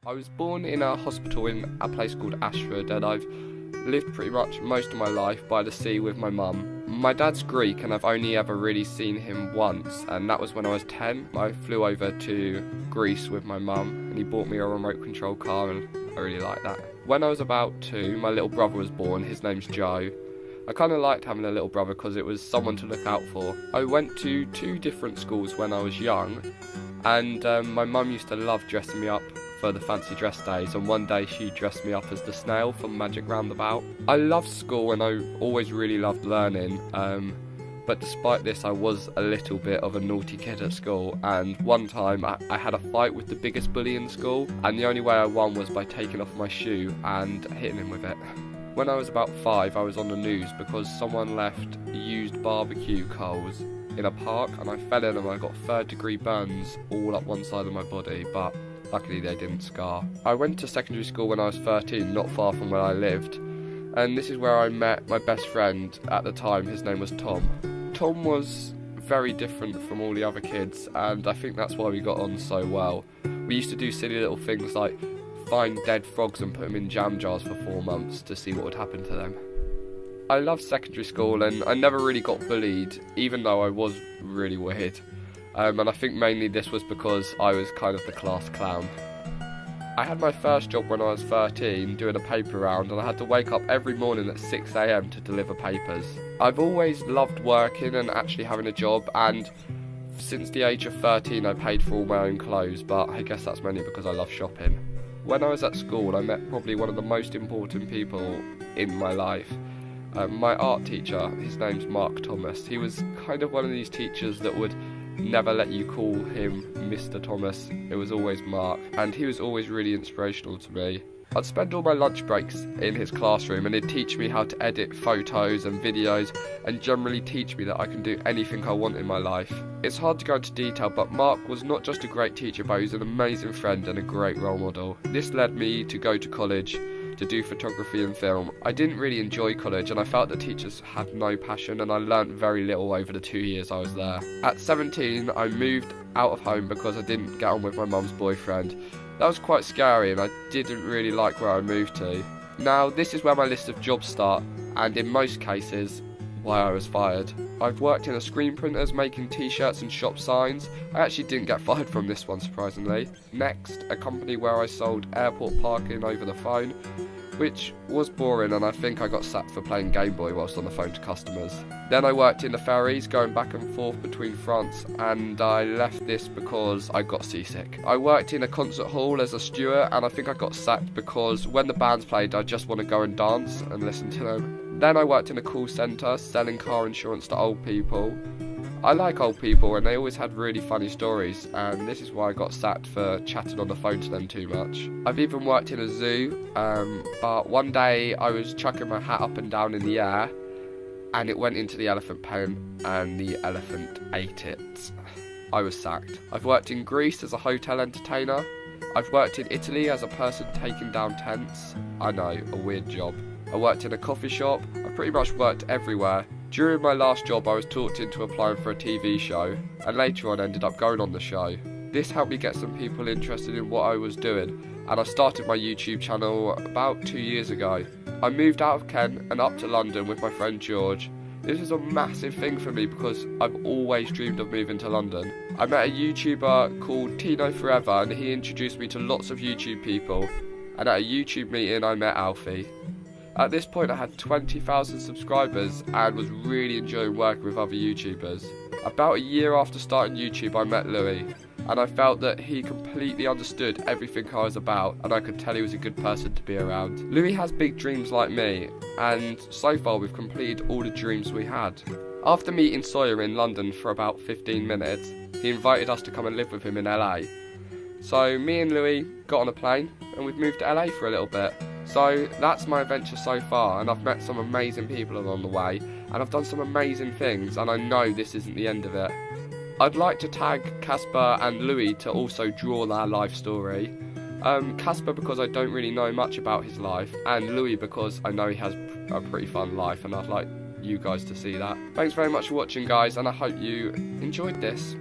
I was born in a hospital in a place called Ashford, and I've lived pretty much most of my life by the sea with my mum. My dad's Greek and I've only ever really seen him once, and that was when I was 10. I flew over to Greece with my mum and he bought me a remote control car and I really liked that. When I was about 2, my little brother was born. His name's Joe. I kind of liked having a little brother because it was someone to look out for. I went to 2 different schools when I was young, and my mum used to love dressing me up for the fancy dress days, and one day she dressed me up as the snail from Magic Roundabout. I loved school and I always really loved learning, but despite this I was a little bit of a naughty kid at school, and one time I had a fight with the biggest bully in school, and the only way I won was by taking off my shoe and hitting him with it. When I was about 5, I was on the news because someone left used barbecue coals in a park and I fell in and I got 3rd-degree burns all up one side of my body, but luckily they didn't scar. I went to secondary school when I was 13, not far from where I lived, and this is where I met my best friend at the time. His name was Tom. Tom was very different from all the other kids, and I think that's why we got on so well. We used to do silly little things like find dead frogs and put them in jam jars for 4 months to see what would happen to them. I loved secondary school and I never really got bullied, even though I was really weird. And I think mainly this was because I was kind of the class clown. I had my first job when I was 13 doing a paper round, and I had to wake up every morning at 6 AM to deliver papers. I've always loved working and actually having a job, and since the age of 13 I paid for all my own clothes, but I guess that's mainly because I love shopping. When I was at school I met probably one of the most important people in my life. My art teacher, his name's Mark Thomas. He was kind of one of these teachers that would never let you call him Mr. Thomas. It was always Mark, and he was always really inspirational to me. I'd spend all my lunch breaks in his classroom and he'd teach me how to edit photos and videos and generally teach me that I can do anything I want in my life. It's hard to go into detail, but Mark was not just a great teacher, but he was an amazing friend and a great role model. This led me to go to college to do photography and film. I didn't really enjoy college and I felt the teachers had no passion, and I learnt very little over the 2 years I was there. At 17 I moved out of home because I didn't get on with my mum's boyfriend. That was quite scary and I didn't really like where I moved to. Now this is where my list of jobs start, and in most cases why I was fired. I've worked in a screen printers making t-shirts and shop signs. I actually didn't get fired from this one, surprisingly. Next, a company where I sold airport parking over the phone, which was boring and I think I got sacked for playing Game Boy whilst on the phone to customers. Then I worked in the ferries going back and forth between France, and I left this because I got seasick. I worked in a concert hall as a steward and I think I got sacked because when the bands played I just want to go and dance and listen to them. Then I worked in a call centre selling car insurance to old people. I like old people and they always had really funny stories, and this is why I got sacked for chatting on the phone to them too much. I've even worked in a zoo, but one day I was chucking my hat up and down in the air and it went into the elephant pen and the elephant ate it. I was sacked. I've worked in Greece as a hotel entertainer. I've worked in Italy as a person taking down tents. I know, a weird job. I worked in a coffee shop. I've pretty much worked everywhere. During my last job I was talked into applying for a TV show, and later on ended up going on the show. This helped me get some people interested in what I was doing, and I started my YouTube channel about 2 years ago. I moved out of Kent and up to London with my friend George. This was a massive thing for me because I've always dreamed of moving to London. I met a YouTuber called Tino Forever and he introduced me to lots of YouTube people, and at a YouTube meeting I met Alfie. At this point I had 20,000 subscribers and was really enjoying working with other YouTubers. About a year after starting YouTube I met Louis, and I felt that he completely understood everything I was about, and I could tell he was a good person to be around. Louis has big dreams like me, and so far we've completed all the dreams we had. After meeting Sawyer in London for about 15 minutes, he invited us to come and live with him in LA. So me and Louis got on a plane and we've moved to LA for a little bit. So that's my adventure so far, and I've met some amazing people along the way and I've done some amazing things, and I know this isn't the end of it. I'd like to tag Casper and Louis to also draw their life story. Casper because I don't really know much about his life, and Louis because I know he has a pretty fun life and I'd like you guys to see that. Thanks very much for watching guys, and I hope you enjoyed this.